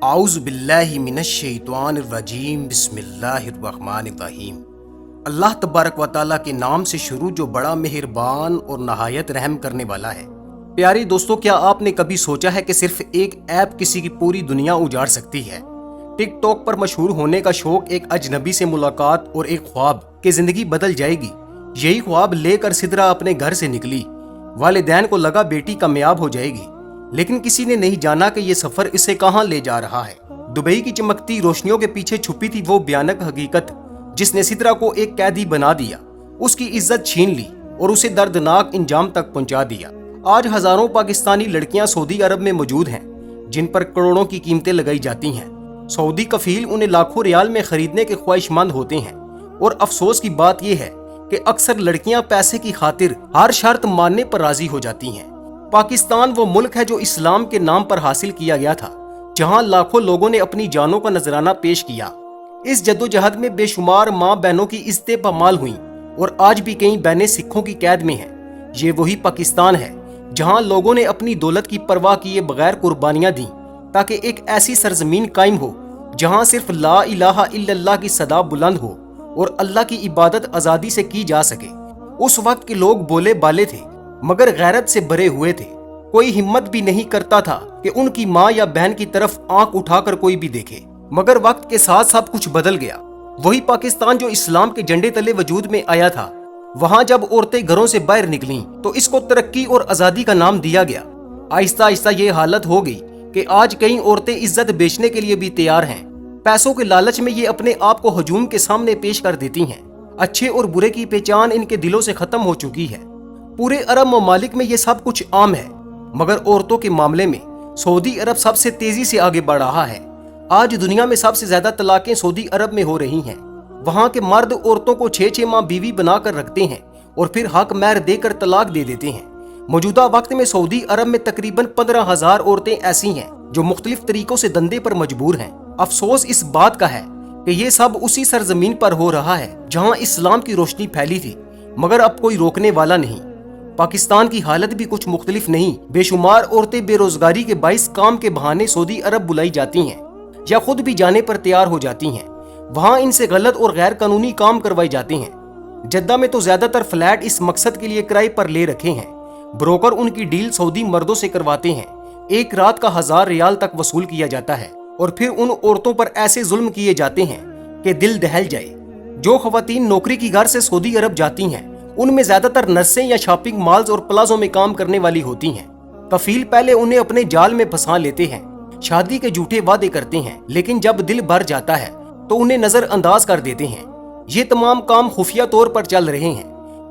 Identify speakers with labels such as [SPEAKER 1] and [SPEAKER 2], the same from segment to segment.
[SPEAKER 1] اعوذ باللہ من الشیطان الرجیم بسم اللہ الرحمن الرحیم۔ اللہ تبارک و تعالیٰ کے نام سے شروع جو بڑا مہربان اور نہایت رحم کرنے والا ہے۔ پیاری دوستو، کیا آپ نے کبھی سوچا ہے کہ صرف ایک ایپ کسی کی پوری دنیا اجاڑ سکتی ہے؟ ٹک ٹاک پر مشہور ہونے کا شوق ایک اجنبی سے ملاقات اور ایک خواب کہ زندگی بدل جائے گی، یہی خواب لے کر سدرا اپنے گھر سے نکلی۔ والدین کو لگا بیٹی کامیاب ہو جائے گی، لیکن کسی نے نہیں جانا کہ یہ سفر اسے کہاں لے جا رہا ہے۔ دبئی کی چمکتی روشنیوں کے پیچھے چھپی تھی وہ بھیانک حقیقت جس نے سدرا کو ایک قیدی بنا دیا، اس کی عزت چھین لی اور اسے دردناک انجام تک پہنچا دیا۔ آج ہزاروں پاکستانی لڑکیاں سعودی عرب میں موجود ہیں جن پر کروڑوں کی قیمتیں لگائی جاتی ہیں۔ سعودی کفیل انہیں لاکھوں ریال میں خریدنے کے خواہش مند ہوتے ہیں، اور افسوس کی بات یہ ہے کہ اکثر لڑکیاں پیسے کی خاطر ہر شرط ماننے پر راضی ہو جاتی ہیں۔ پاکستان وہ ملک ہے جو اسلام کے نام پر حاصل کیا گیا تھا، جہاں لاکھوں لوگوں نے اپنی جانوں کا نذرانہ پیش کیا۔ اس جدوجہد میں بے شمار ماں بہنوں کی عزتیں پامال ہوئیں، اور آج بھی کئی بہنیں سکھوں کی قید میں ہیں۔ یہ وہی پاکستان ہے جہاں لوگوں نے اپنی دولت کی پرواہ کیے بغیر قربانیاں دیں تاکہ ایک ایسی سرزمین قائم ہو جہاں صرف لا الہ الا اللہ کی صدا بلند ہو اور اللہ کی عبادت آزادی سے کی جا سکے۔ اس وقت کے لوگ بولے بالے تھے مگر غیرت سے بھرے ہوئے تھے۔ کوئی ہمت بھی نہیں کرتا تھا کہ ان کی ماں یا بہن کی طرف آنکھ اٹھا کر کوئی بھی دیکھے۔ مگر وقت کے ساتھ سب کچھ بدل گیا۔ وہی پاکستان جو اسلام کے جھنڈے تلے وجود میں آیا تھا، وہاں جب عورتیں گھروں سے باہر نکلیں تو اس کو ترقی اور آزادی کا نام دیا گیا۔ آہستہ آہستہ یہ حالت ہو گئی کہ آج کئی عورتیں عزت بیچنے کے لیے بھی تیار ہیں۔ پیسوں کے لالچ میں یہ اپنے آپ کو ہجوم کے سامنے پیش کر دیتی ہیں۔ اچھے اور برے کی پہچان ان کے دلوں سے ختم ہو چکی ہے۔ پورے عرب ممالک میں یہ سب کچھ عام ہے، مگر عورتوں کے معاملے میں سعودی عرب سب سے تیزی سے آگے بڑھ رہا ہے۔ آج دنیا میں سب سے زیادہ طلاقیں سعودی عرب میں ہو رہی ہیں۔ وہاں کے مرد عورتوں کو 6 ماہ بیوی بنا کر رکھتے ہیں اور پھر حق مہر دے کر طلاق دے دیتے ہیں۔ موجودہ وقت میں سعودی عرب میں تقریباً 15,000 عورتیں ایسی ہیں جو مختلف طریقوں سے دندے پر مجبور ہیں۔ افسوس اس بات کا ہے کہ یہ سب اسی سرزمین پر ہو رہا ہے جہاں اسلام کی روشنی پھیلی تھی، مگر اب کوئی روکنے والا نہیں۔ پاکستان کی حالت بھی کچھ مختلف نہیں۔ بے شمار عورتیں بے روزگاری کے باعث کام کے بہانے سعودی عرب بلائی جاتی ہیں یا خود بھی جانے پر تیار ہو جاتی ہیں۔ وہاں ان سے غلط اور غیر قانونی کام کروائے جاتے ہیں۔ جدہ میں تو زیادہ تر فلیٹ اس مقصد کے لیے کرائے پر لے رکھے ہیں۔ بروکر ان کی ڈیل سعودی مردوں سے کرواتے ہیں۔ ایک رات کا 1000 ریال تک وصول کیا جاتا ہے، اور پھر ان عورتوں پر ایسے ظلم کیے جاتے ہیں کہ دل دہل جائے۔ جو خواتین نوکری کی غرض سے سعودی عرب جاتی ہیں ان میں زیادہ تر نرسیں یا شاپنگ مالز اور پلازوں میں کام کرنے والی ہوتی ہیں۔ کفیل پہلے انہیں اپنے جال میں پھنسا لیتے ہیں، شادی کے جھوٹے وعدے کرتے ہیں، لیکن جب دل بھر جاتا ہے تو انہیں نظر انداز کر دیتے ہیں۔ یہ تمام کام خفیہ طور پر چل رہے ہیں۔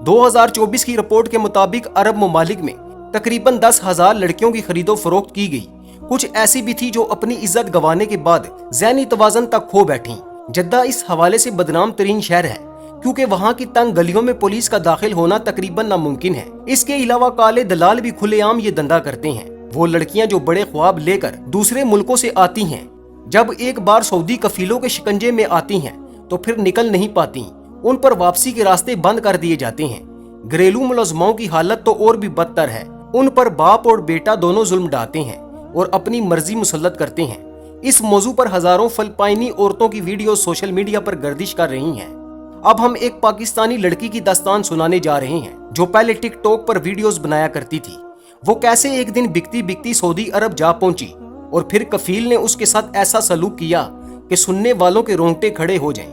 [SPEAKER 1] 2024 کی رپورٹ کے مطابق عرب ممالک میں تقریباً 10,000 لڑکیوں کی خرید و فروخت کی گئی۔ کچھ ایسی بھی تھی جو اپنی عزت گنوانے کے بعد ذہنی توازن تک کھو بیٹھیں۔ جدہ اس حوالے سے بدنام ترین شہر ہے کیونکہ وہاں کی تنگ گلیوں میں پولیس کا داخل ہونا تقریباً ناممکن ہے۔ اس کے علاوہ کالے دلال بھی کھلے عام یہ دھندا کرتے ہیں۔ وہ لڑکیاں جو بڑے خواب لے کر دوسرے ملکوں سے آتی ہیں، جب ایک بار سعودی کفیلوں کے شکنجے میں آتی ہیں تو پھر نکل نہیں پاتی۔ ان پر واپسی کے راستے بند کر دیے جاتے ہیں۔ گھریلو ملزموں کی حالت تو اور بھی بدتر ہے۔ ان پر باپ اور بیٹا دونوں ظلم ڈھاتے ہیں اور اپنی مرضی مسلط کرتے ہیں۔ اس موضوع پر ہزاروں فلپائنی عورتوں کی ویڈیوز سوشل میڈیا پر گردش کر رہی ہیں۔ اب ہم ایک پاکستانی لڑکی کی داستان سنانے جا رہے ہیں جو پہلے ٹک ٹاک پر ویڈیوز بنایا کرتی تھی۔ وہ کیسے ایک دن بکتی بکتی سعودی عرب جا پہنچی اور پھر کفیل نے اس کے ساتھ ایسا سلوک کیا کہ سننے والوں کے رونگٹے کھڑے ہو جائیں۔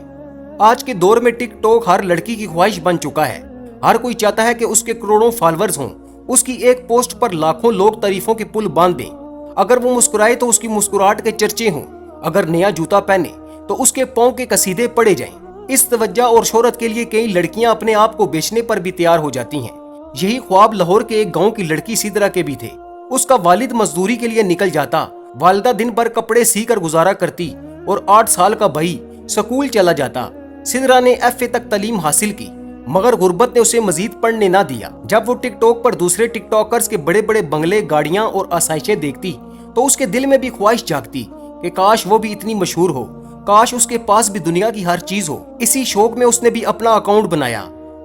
[SPEAKER 1] آج کے دور میں ٹک ٹاک ہر لڑکی کی خواہش بن چکا ہے۔ ہر کوئی چاہتا ہے کہ اس کے کروڑوں فالورز ہوں، اس کی ایک پوسٹ پر لاکھوں لوگ تعریفوں کے پل باندھ دیں۔ اگر وہ مسکرائے تو اس کی مسکراہٹ کے چرچے ہوں، اگر نیا جوتا پہنے تو اس کے پاؤں کے قصیدے پڑے جائیں۔ اس توجہ اور شہرت کے لیے کئی لڑکیاں اپنے آپ کو بیچنے پر بھی تیار ہو جاتی ہیں۔ یہی خواب لاہور کے ایک گاؤں کی لڑکی سدرا کے بھی تھے۔ اس کا والد مزدوری کے لیے نکل جاتا، والدہ دن بھر کپڑے سی کر گزارا کرتی اور 8 سال کا بھائی سکول چلا جاتا۔ سدرا نے FA تک تعلیم حاصل کی، مگر غربت نے اسے مزید پڑھنے نہ دیا۔ جب وہ ٹک ٹاک پر دوسرے ٹک ٹاکرز کے بڑے بڑے بنگلے، گاڑیاں اور آسائشیں دیکھتی تو اس کے دل میں بھی خواہش جاگتی کہ کاش وہ بھی اتنی مشہور ہو، کاش اس کے پاس بھی دنیا کی ہر چیز ہو۔ اسی شوق میں اس نے بھی اپنا اکاؤنٹ بنایا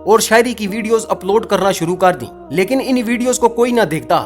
[SPEAKER 1] اور شاعری کی ویڈیوز اپلوڈ کرنا شروع کر دیں، لیکن ان ویڈیوز کو کوئی نہ دیکھتا